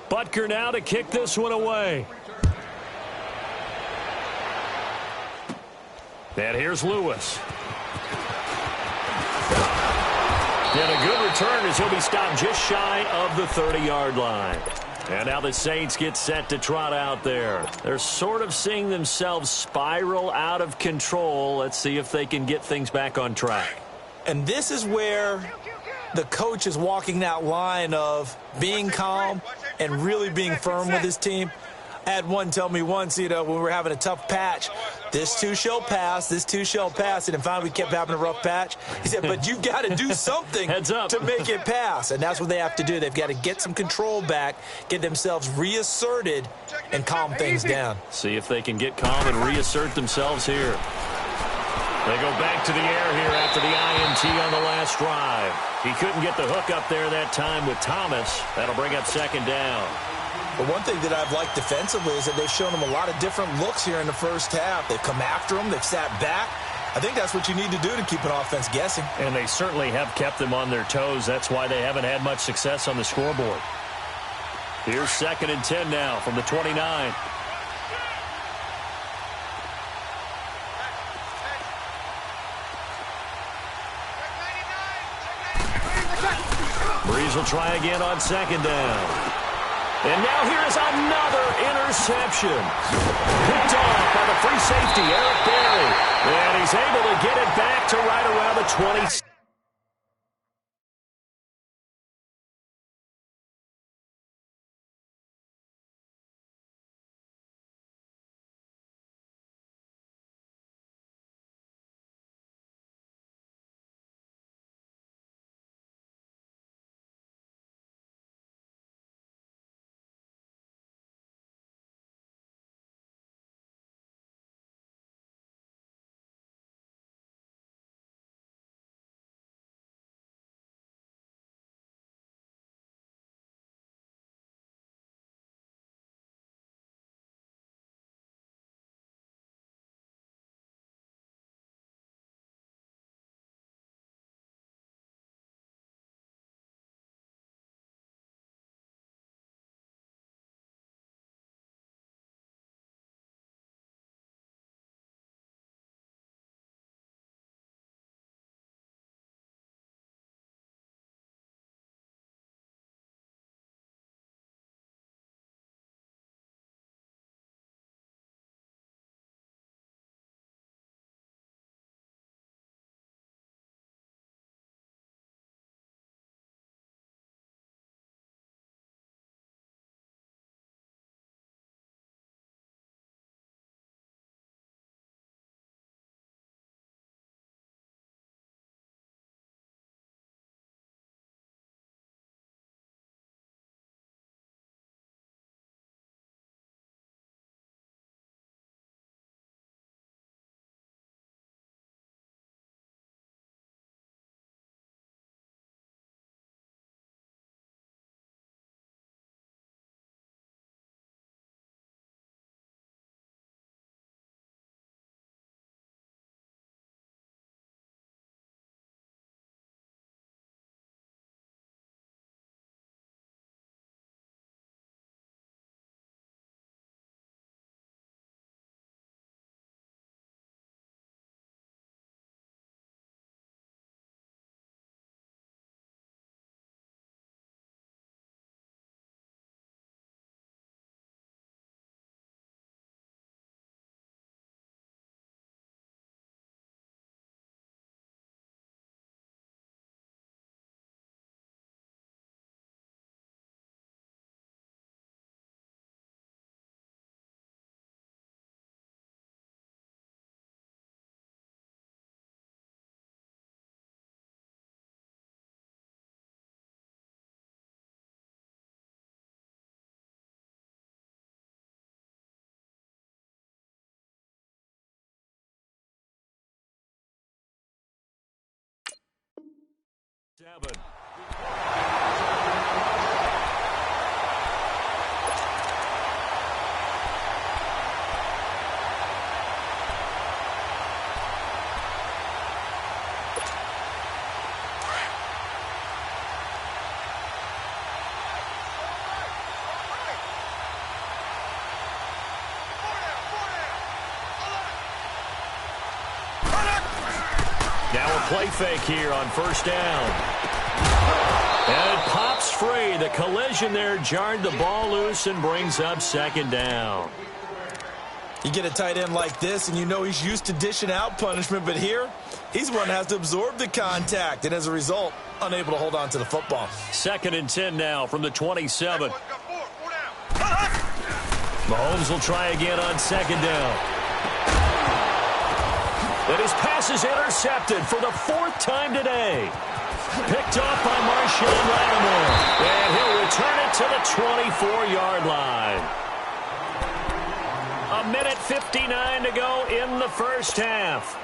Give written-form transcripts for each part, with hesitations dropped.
Butker now to kick this one away. And here's Lewis. And a good return as he'll be stopped just shy of the 30-yard line. And now the Saints get set to trot out there. They're sort of seeing themselves spiral out of control. Let's see if they can get things back on track. And this is where the coach is walking that line of being calm and really being firm with his team. I had one tell me once, when we were having a tough patch, this too shall pass, this too shall pass. And finally we kept having a rough patch. He said, but you've got to do something to make it pass. And that's what they have to do. They've got to get some control back, get themselves reasserted, and calm things down. See if they can get calm and reassert themselves here. They go back to the air here after the INT on the last drive. He couldn't get the hook up there that time with Thomas. That'll bring up second down. But one thing that I've liked defensively is that they've shown them a lot of different looks here in the first half. They've come after them. They've sat back. I think that's what you need to do to keep an offense guessing. And they certainly have kept them on their toes. That's why they haven't had much success on the scoreboard. Here's 2nd and 10 now from the 29. Breeze will try again on 2nd down. And now here's another interception. Picked off by the free safety, Eric Berry. And he's able to get it back to right around the 20. Seven. play fake here on first down. And it pops free. The collision there jarred the ball loose and brings up second down. You get a tight end like this, and you know he's used to dishing out punishment, but here, he's one that has to absorb the contact, and as a result, unable to hold on to the football. 2nd and 10 now from the 27. Mahomes will try again on second down. And his pass is intercepted for the 4th time today. Picked off by Marshawn Lattimore. And he'll return it to the 24-yard line. 1:59 to go in the first half.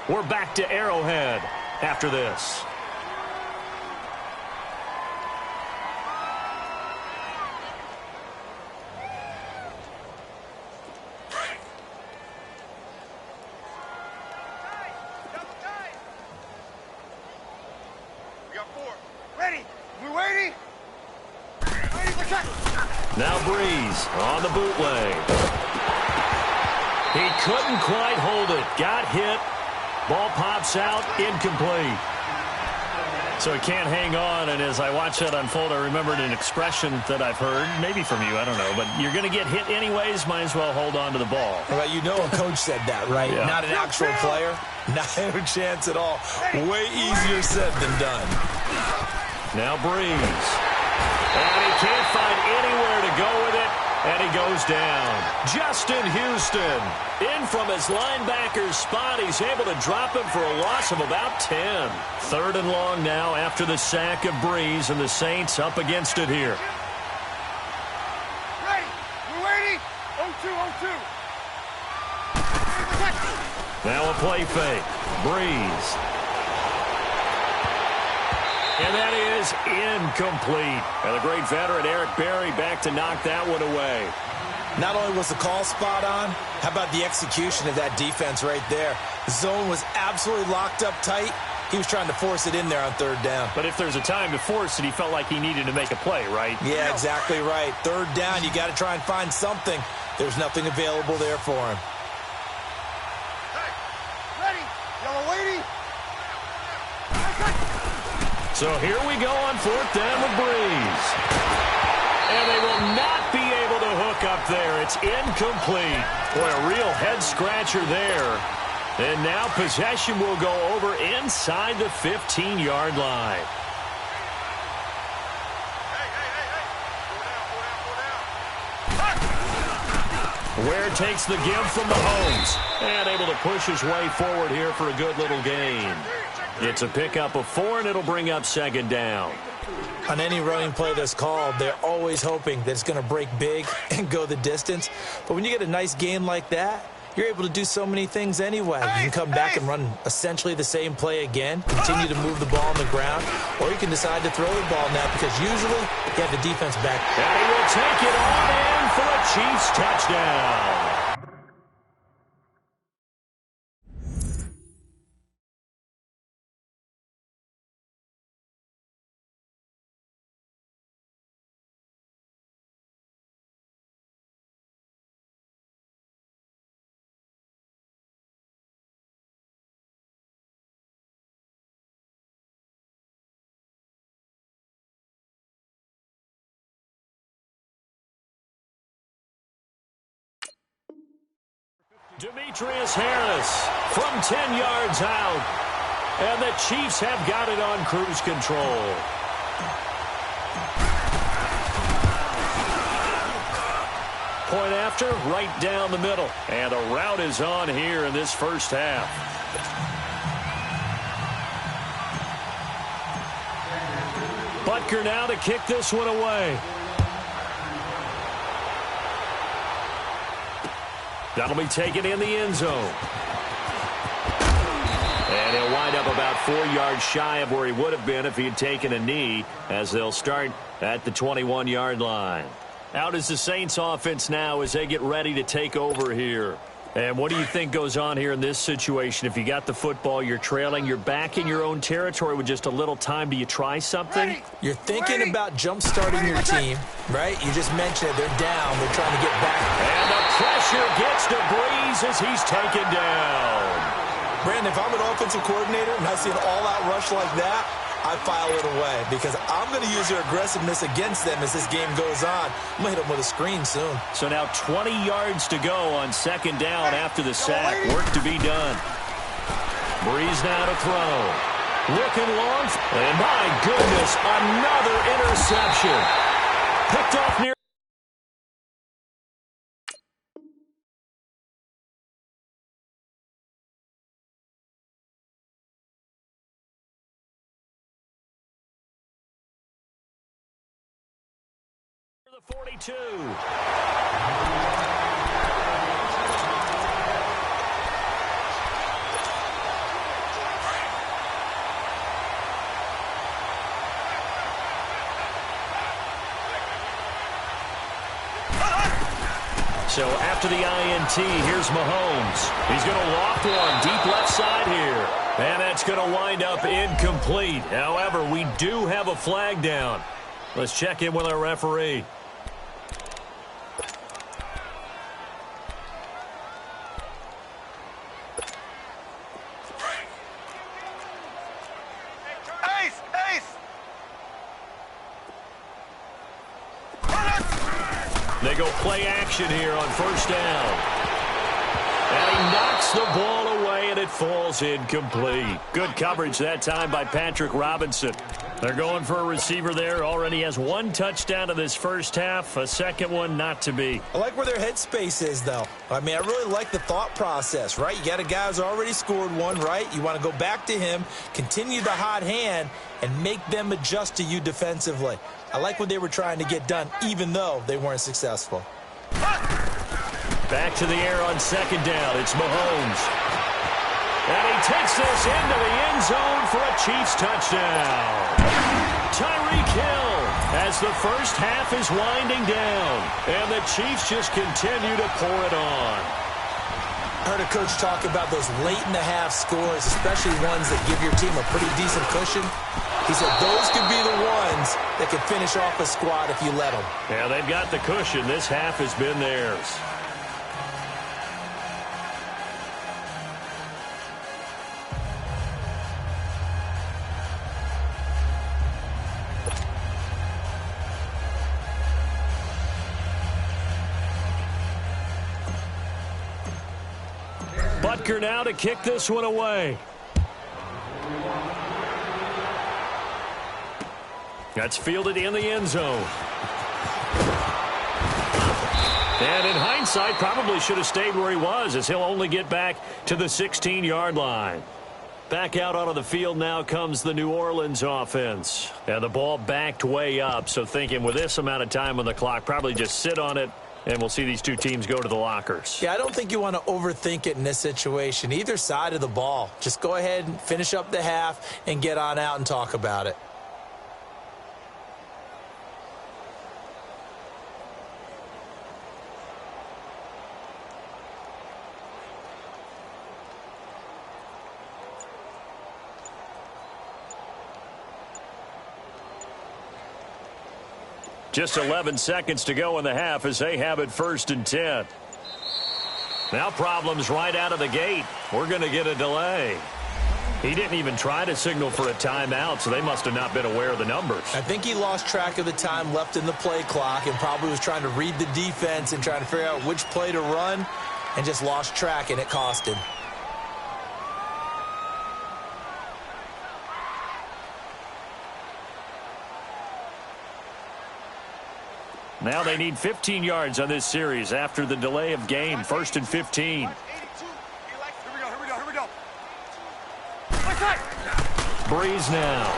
We're back to Arrowhead after this. Now Breeze on the bootleg. He couldn't quite hold it. Got hit. Ball pops out. Incomplete. So he can't hang on, and as I watched that unfold, I remembered an expression that I've heard, maybe from you, I don't know, but you're going to get hit anyways, might as well hold on to the ball. Well, you know a coach said that, right? Yeah. Not an actual player. Not a chance at all. Way easier said than done. Now Breeze. And he can't find anywhere to go with it, and he goes down. Justin Houston, in from his linebacker's spot. He's able to drop him for a loss of about 10. 3rd and long now after the sack of Breeze, and the Saints up against it here. Ready. We're waiting. 0-2, 0-2. Now a play fake. Breeze. And that is incomplete. And the great veteran Eric Berry back to knock that one away. Not only was the call spot on, how about the execution of that defense right there? The zone was absolutely locked up tight. He was trying to force it in there on 3rd down. But if there's a time to force it, he felt like he needed to make a play, right? Yeah, exactly right. 3rd down, you got to try and find something. There's nothing available there for him. Hey, ready. Y'all are waiting. So here we go on 4th down with Breeze. And they will not be able to hook up there. It's incomplete. Boy, a real head-scratcher there. And now possession will go over inside the 15-yard line. Ware takes the give from Mahomes. And able to push his way forward here for a good little gain. It's a pickup of 4, and it'll bring up second down. On any running play that's called, they're always hoping that it's going to break big and go the distance. But when you get a nice gain like that, you're able to do so many things anyway. You can come back and run essentially the same play again, continue to move the ball on the ground, or you can decide to throw the ball now because usually you have the defense back. And he will take it on in for a Chiefs touchdown. Demetrius Harris from 10 yards out. And the Chiefs have got it on cruise control. Point after, right down the middle. And the route is on here in this first half. Butker now to kick this one away. That'll be taken in the end zone. And he'll wind up about 4 yards shy of where he would have been if he had taken a knee, as they'll start at the 21-yard line. Out is the Saints offense now as they get ready to take over here. And what do you think goes on here in this situation? If you got the football, you're trailing, you're back in your own territory with just a little time. Do you try something? You're thinking about jump-starting your team, right? You just mentioned it. They're down. They're trying to get back. And the pressure gets to Breeze as he's taken down. Brandon, if I'm an offensive coordinator and I see an all-out rush like that, I file it away because I'm going to use their aggressiveness against them as this game goes on. I'm going to hit them with a screen soon. So now 20 yards to go on second down after the sack. Work to be done. Breeze now to throw. Looking long. And my goodness, another interception. Picked off near. The 42. So after the INT, here's Mahomes. He's going to loft one deep left side here. And that's going to wind up incomplete. However, we do have a flag down. Let's check in with our referee. They go play action here on first down. And he knocks the ball away, and it falls incomplete. Good coverage that time by Patrick Robinson. They're going for a receiver there. Already has one touchdown in this first half. A second one not to be. I like where their headspace is, though. I mean, I really like the thought process, right? You got a guy who's already scored one, right? You want to go back to him, continue the hot hand, and make them adjust to you defensively. I like what they were trying to get done, even though they weren't successful. Back to the air on second down. It's Mahomes. And he takes this into the end zone for a Chiefs touchdown. Tyreek Hill as the first half is winding down. And the Chiefs just continue to pour it on. I heard a coach talk about those late-in-the-half scores, especially ones that give your team a pretty decent cushion. He said those could be the ones that could finish off a squad if you let them. Yeah, they've got the cushion. This half has been theirs. Butker now to kick this one away. That's fielded in the end zone. And in hindsight, probably should have stayed where he was, as he'll only get back to the 16-yard line. Back out onto the field now comes the New Orleans offense. And the ball backed way up, so thinking with this amount of time on the clock, probably just sit on it, and we'll see these two teams go to the lockers. Yeah, I don't think you want to overthink it in this situation. Either side of the ball. Just go ahead and finish up the half and get on out and talk about it. Just 11 seconds to go in the half as they have it 1st and 10. Now problems right out of the gate. We're going to get a delay. He didn't even try to signal for a timeout, so they must have not been aware of the numbers. I think he lost track of the time left in the play clock and probably was trying to read the defense and trying to figure out which play to run and just lost track, and it cost him. Now they need 15 yards on this series after the delay of game. 1st and 15. Here we go. Breeze now.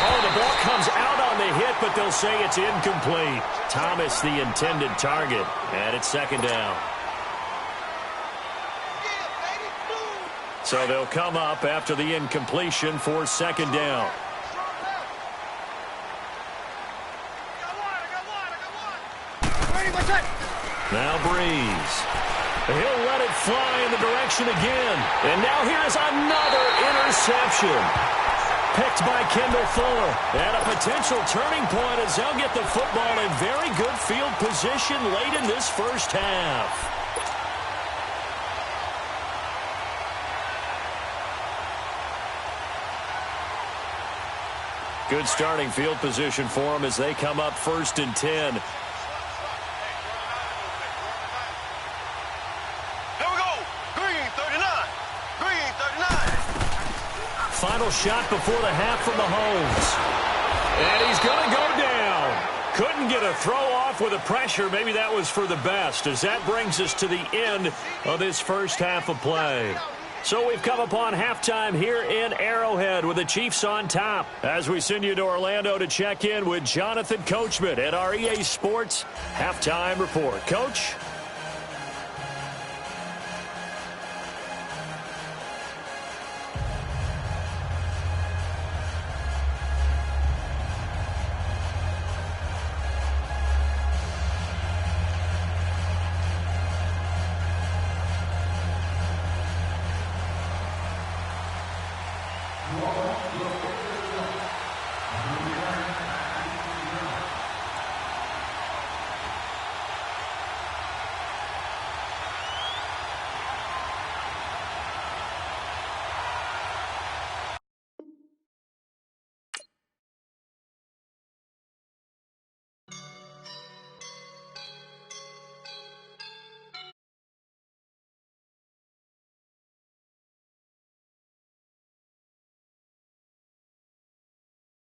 Oh, the ball comes out on the hit, but they'll say it's incomplete. Thomas, the intended target, and it's 2nd down. So they'll come up after the incompletion for 2nd down. Now Breeze. He'll let it fly in the direction again. And now here's another interception. Picked by Kendall Fuller. And a potential turning point as they'll get the football in very good field position late in this first half. Good starting field position for them as they come up 1st and 10. Final shot before the half from Mahomes. And he's going to go down. Couldn't get a throw off with the pressure. Maybe that was for the best, as that brings us to the end of this first half of play. So we've come upon halftime here in Arrowhead with the Chiefs on top. As we send you to Orlando to check in with Jonathan Coachman at our EA Sports Halftime Report. Coach?